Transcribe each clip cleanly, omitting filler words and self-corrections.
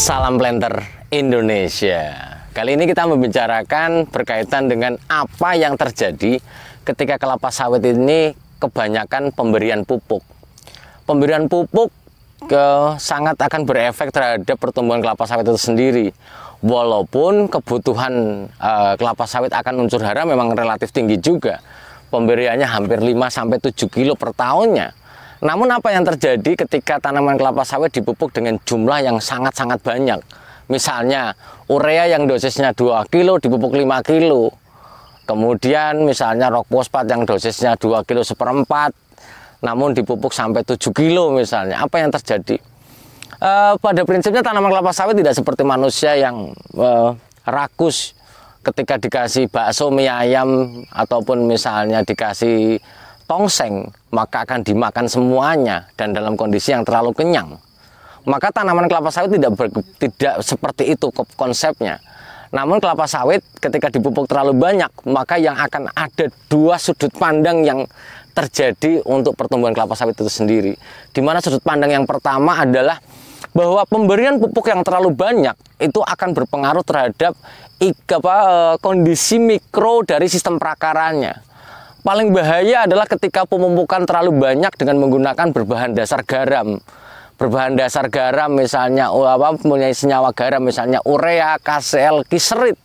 Salam planter Indonesia. Kali ini kita membicarakan berkaitan dengan apa yang terjadi ketika kelapa sawit ini kebanyakan pemberian pupuk. Pemberian pupuk sangat akan berefek terhadap pertumbuhan kelapa sawit itu sendiri. Walaupun kebutuhan kelapa sawit akan unsur hara memang relatif tinggi juga. Pemberiannya hampir 5-7 kilo per tahunnya. Namun apa yang terjadi ketika tanaman kelapa sawit dipupuk dengan jumlah yang sangat-sangat banyak? Misalnya urea yang dosisnya 2 kilo dipupuk 5 kilo. Kemudian misalnya rock fosfat yang dosisnya 2 kilo seperempat, namun dipupuk sampai 7 kilo misalnya. Apa yang terjadi? Pada prinsipnya tanaman kelapa sawit tidak seperti manusia yang rakus ketika dikasih bakso, mie ayam, ataupun misalnya dikasih tongseng, maka akan dimakan semuanya dan dalam kondisi yang terlalu kenyang. Maka tanaman kelapa sawit tidak seperti itu konsepnya. Namun kelapa sawit ketika dipupuk terlalu banyak, maka yang akan ada dua sudut pandang yang terjadi untuk pertumbuhan kelapa sawit itu sendiri. Di mana sudut pandang yang pertama adalah bahwa pemberian pupuk yang terlalu banyak itu akan berpengaruh terhadap kondisi mikro dari sistem prakarannya. Paling bahaya adalah ketika pemupukan terlalu banyak dengan menggunakan berbahan dasar garam. Berbahan dasar garam misalnya punya senyawa garam misalnya urea, KCl, kiserit,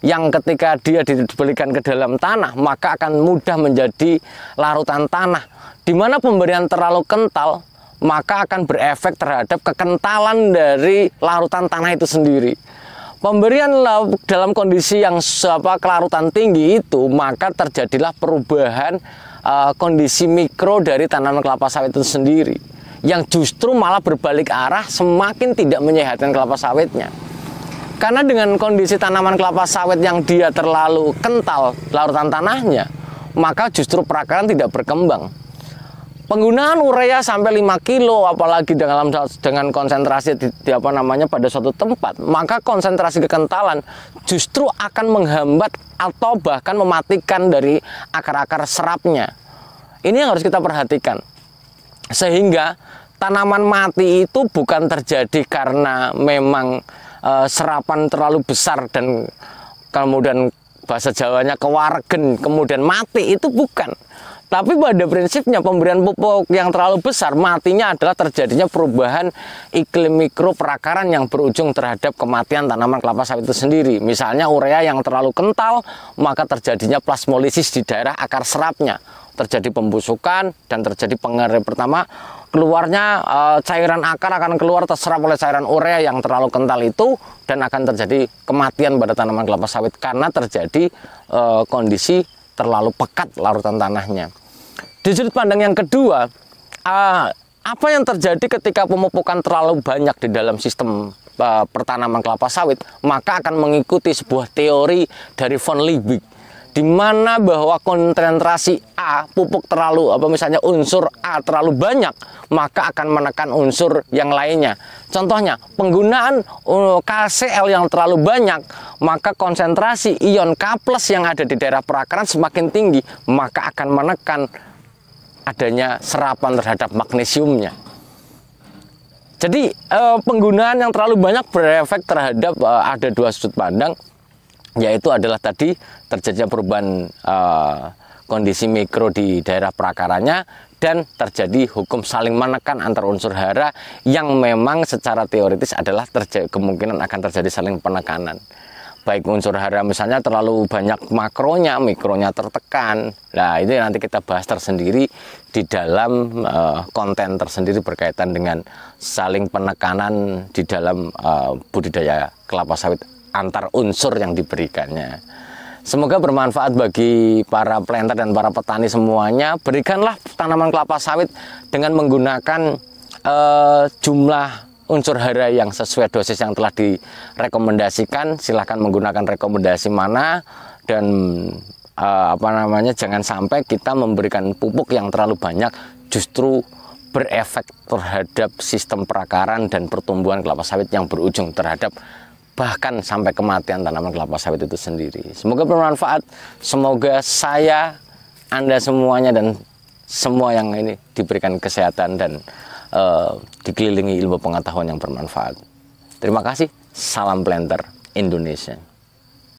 yang ketika dia diberikan ke dalam tanah maka akan mudah menjadi larutan tanah. Di mana pemberian terlalu kental maka akan berefek terhadap kekentalan dari larutan tanah itu sendiri. Pemberian dalam kondisi yang kelarutan tinggi itu, maka terjadilah perubahan kondisi mikro dari tanaman kelapa sawit itu sendiri, yang justru malah berbalik arah semakin tidak menyehatkan kelapa sawitnya. Karena dengan kondisi tanaman kelapa sawit yang dia terlalu kental larutan tanahnya, maka justru perakaran tidak berkembang. Penggunaan urea sampai 5 kilo apalagi dengan konsentrasi pada suatu tempat, maka konsentrasi kekentalan justru akan menghambat atau bahkan mematikan dari akar-akar serapnya. Ini yang harus kita perhatikan. Sehingga tanaman mati itu bukan terjadi karena memang serapan terlalu besar dan kemudian bahasa Jawanya kewargen kemudian mati, itu bukan. Tapi pada prinsipnya pemberian pupuk yang terlalu besar matinya adalah terjadinya perubahan iklim mikro perakaran yang berujung terhadap kematian tanaman kelapa sawit itu sendiri. Misalnya urea yang terlalu kental, maka terjadinya plasmolisis di daerah akar serapnya. Terjadi pembusukan dan terjadi pengaruh pertama, keluarnya cairan akar akan keluar terserap oleh cairan urea yang terlalu kental itu, dan akan terjadi kematian pada tanaman kelapa sawit karena terjadi kondisi terlalu pekat larutan tanahnya. Di sudut pandang yang kedua, apa yang terjadi ketika pemupukan terlalu banyak di dalam sistem pertanaman kelapa sawit, maka akan mengikuti sebuah teori dari von Liebig, di mana bahwa konsentrasi A pupuk terlalu misalnya unsur A terlalu banyak, maka akan menekan unsur yang lainnya. Contohnya penggunaan KCl yang terlalu banyak, maka konsentrasi ion K+ yang ada di daerah perakaran semakin tinggi, maka akan menekan adanya serapan terhadap magnesiumnya. Jadi penggunaan yang terlalu banyak berefek terhadap ada dua sudut pandang, yaitu adalah tadi terjadinya perubahan kondisi mikro di daerah perakarannya, dan terjadi hukum saling menekan antar unsur hara yang memang secara teoritis adalah kemungkinan akan terjadi saling penekanan. Baik unsur hara misalnya terlalu banyak makronya, mikronya tertekan. Nah, itu nanti kita bahas tersendiri di dalam konten tersendiri berkaitan dengan saling penekanan di dalam budidaya kelapa sawit antar unsur yang diberikannya. Semoga bermanfaat bagi para planter dan para petani semuanya. Berikanlah tanaman kelapa sawit dengan menggunakan jumlah unsur hara yang sesuai dosis yang telah direkomendasikan. Silahkan menggunakan rekomendasi mana, dan jangan sampai kita memberikan pupuk yang terlalu banyak justru berefek terhadap sistem perakaran dan pertumbuhan kelapa sawit yang berujung terhadap bahkan sampai kematian tanaman kelapa sawit itu sendiri. Semoga bermanfaat. Semoga saya, Anda semuanya, dan semua yang ini diberikan kesehatan dan dikelilingi ilmu pengetahuan yang bermanfaat. Terima kasih, salam planter Indonesia.